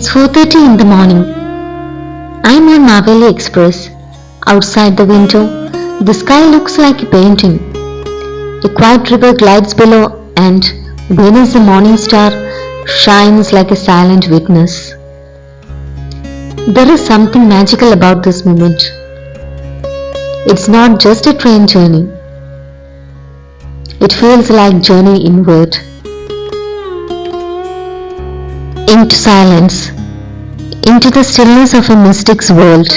It's 4:30 in the morning. I'm on Maveli Express. Outside the window, the sky looks like a painting. A quiet river glides below, and Venus, the morning star, shines like a silent witness. There is something magical about this moment. It's not just a train journey. It feels like journey inward, into silence, into the stillness of a mystic's world.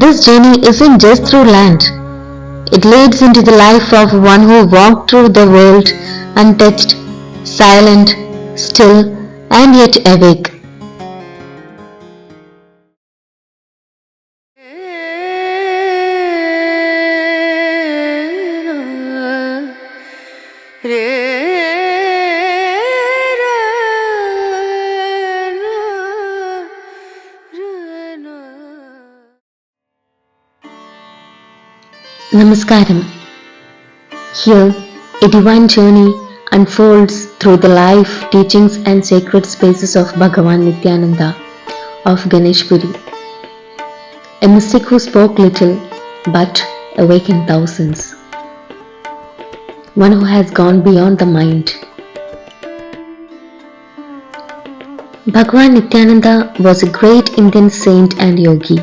This journey isn't just through land. It leads into the life of one who walked through the world untouched, silent, still, and yet awake. Namaskaram. Here, a divine journey unfolds through the life, teachings, and sacred spaces of Bhagavan Nithyananda of Ganeshpuri, a mystic who spoke little but awakened thousands, one who has gone beyond the mind. Bhagavan Nithyananda was a great Indian saint and yogi.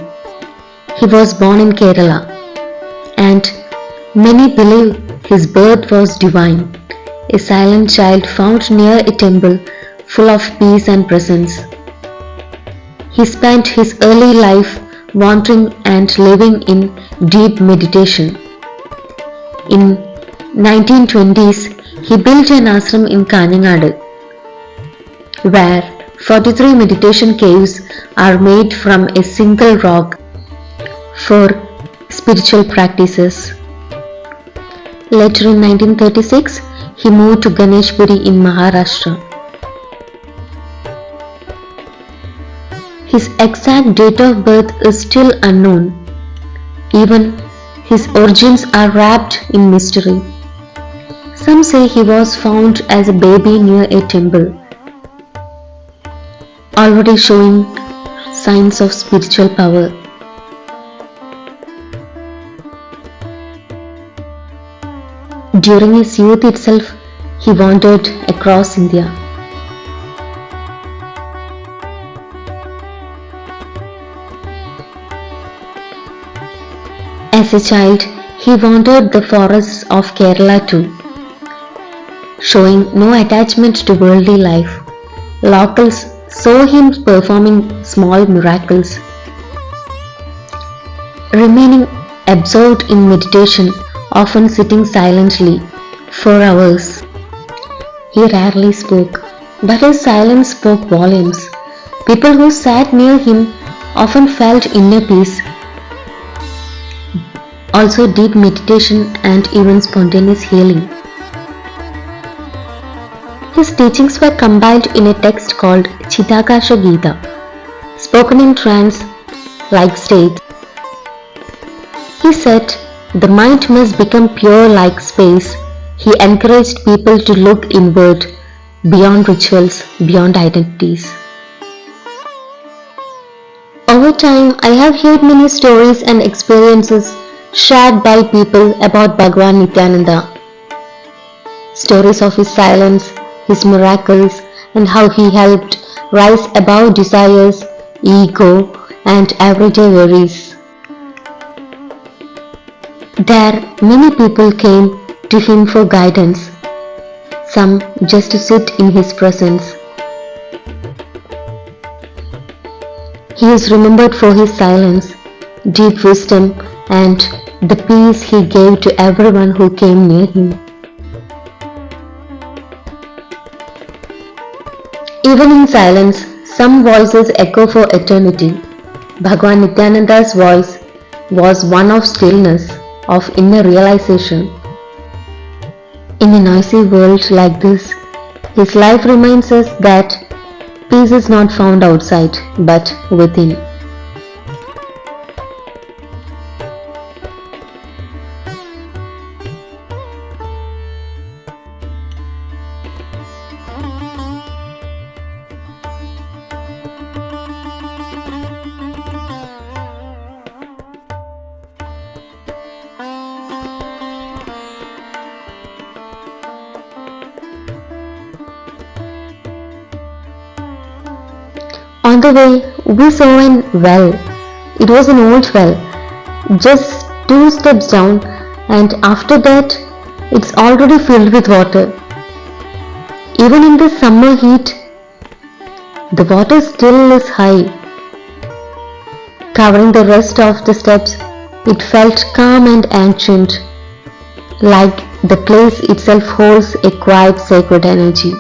He was born in Kerala, and many believe his birth was divine, a silent child found near a temple full of peace and presence. He spent his early life wandering and living in deep meditation. In 1920s, he built an ashram in Kanyanadu, where 43 meditation caves are made from a single rock for spiritual practices. Later in 1936, he moved to Ganeshpuri in Maharashtra. His exact date of birth is still unknown. Even his origins are wrapped in mystery. Some say he was found as a baby near a temple, already showing signs of spiritual power. During his youth itself, he wandered across India. As a child, he wandered the forests of Kerala too, showing no attachment to worldly life. Locals saw him performing small miracles, remaining absorbed in meditation, often sitting silently for hours. He rarely spoke, but his silence spoke volumes. People who sat near him often felt inner peace, also deep meditation and even spontaneous healing. His teachings were compiled in a text called Chidakasha Gita, spoken in trance-like state. He said, the mind must become pure like space. He encouraged people to look inward, beyond rituals, beyond identities. Over time, I have heard many stories and experiences shared by people about Bhagavan Nithyananda. Stories of his silence, his miracles, and how he helped rise above desires, ego, and everyday worries. There, many people came to him for guidance, some just to sit in his presence. He is remembered for his silence, deep wisdom, and the peace he gave to everyone who came near him. Even in silence, some voices echo for eternity. Bhagavan Nithyananda's voice was one of stillness, of inner realization. In a noisy world like this, his life reminds us that peace is not found outside, but within. On the way, we saw an well. It was an old well, just 2 steps down, and after that, it's already filled with water. Even in the summer heat, the water still is high, covering the rest of the steps. It felt calm and ancient, like the place itself holds a quiet, sacred energy.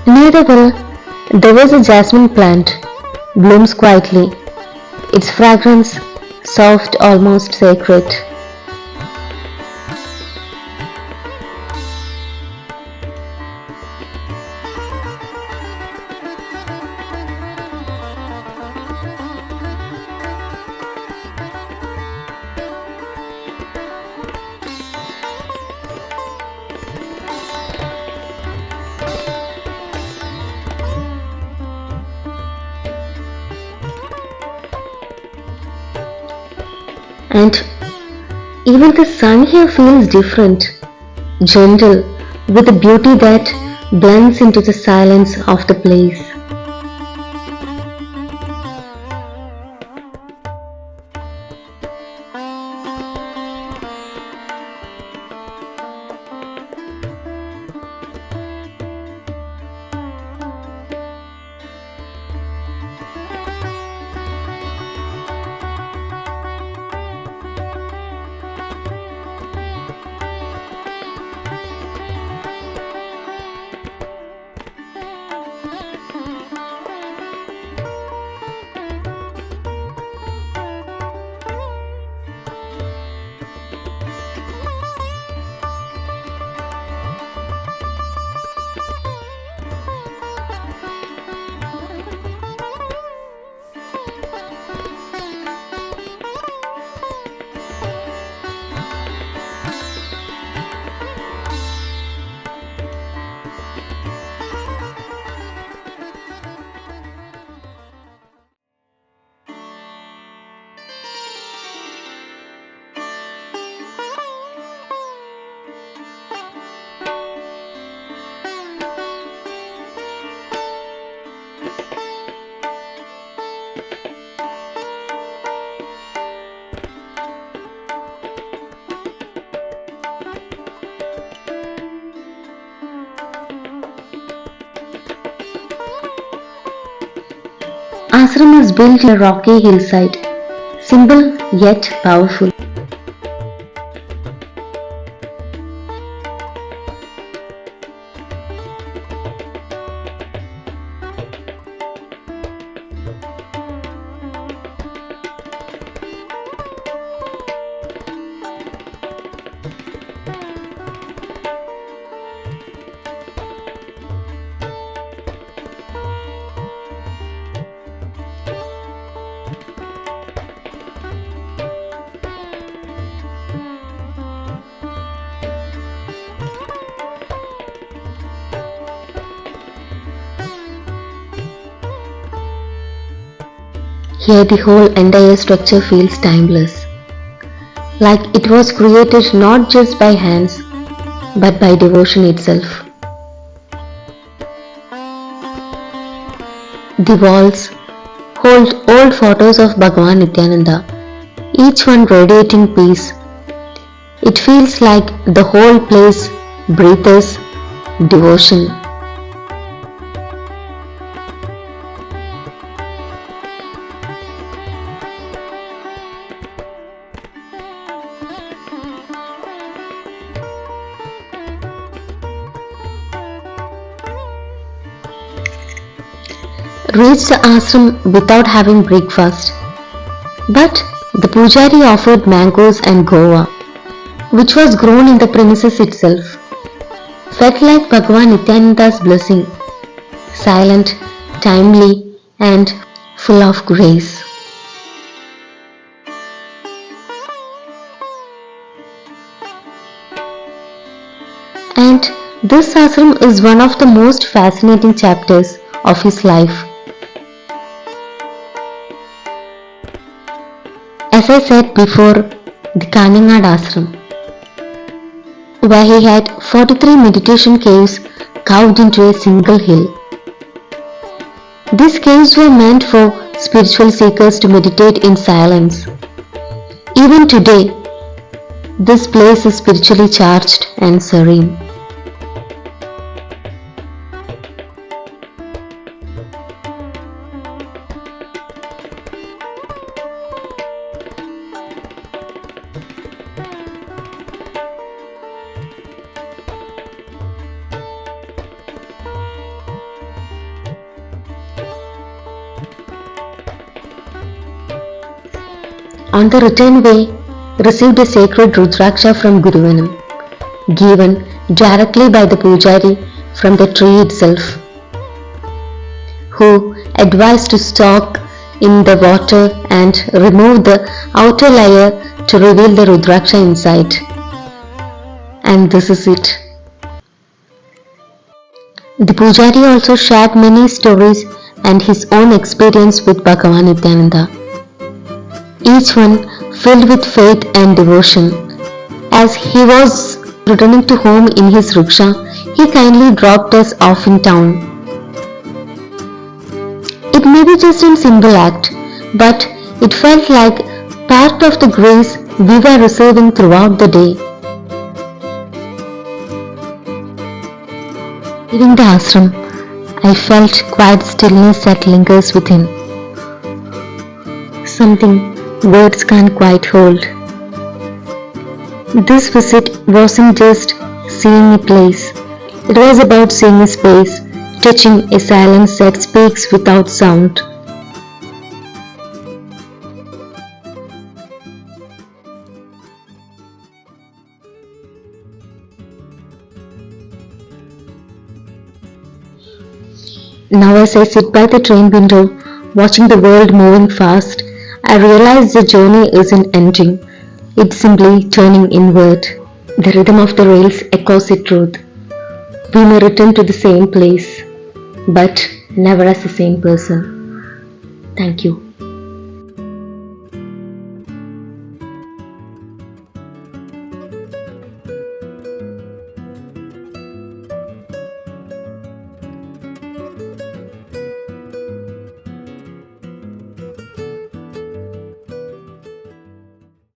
Near the well, there was a jasmine plant, blooms quietly, its fragrance soft, almost sacred. And even the sun here feels different, gentle, with a beauty that blends into the silence of the place. Ashram is built in a rocky hillside, simple yet powerful. Here the whole entire structure feels timeless, like it was created not just by hands, but by devotion itself. The walls hold old photos of Bhagavan Nithyananda, each one radiating peace. It feels like the whole place breathes devotion. Reached the ashram without having breakfast, but the pujari offered mangoes and guava, which was grown in the premises itself. Felt like Bhagavan Nithyananda's blessing, silent, timely, and full of grace. And this ashram is one of the most fascinating chapters of his life. As I said before, the Kaningad Ashram, where he had 43 meditation caves carved into a single hill. These caves were meant for spiritual seekers to meditate in silence. Even today, this place is spiritually charged and serene. On the return way, received a sacred Rudraksha from Guruvanam, given directly by the Pujari from the tree itself, who advised to soak in the water and remove the outer layer to reveal the Rudraksha inside. And this is it. The Pujari also shared many stories and his own experience with Bhagavan Nithyananda, each one filled with faith and devotion. As he was returning to home in his rickshaw, he kindly dropped us off in town. It may be just a simple act, but it felt like part of the grace we were receiving throughout the day. Leaving the ashram, I felt quiet stillness that lingers within. Something words can't quite hold. This visit wasn't just seeing a place, it was about seeing a space, touching a silence that speaks without sound. Now, as I sit by the train window, watching the world moving fast, I realize the journey isn't ending. It's simply turning inward. The rhythm of the rails echoes the truth. We may return to the same place, but never as the same person. Thank you.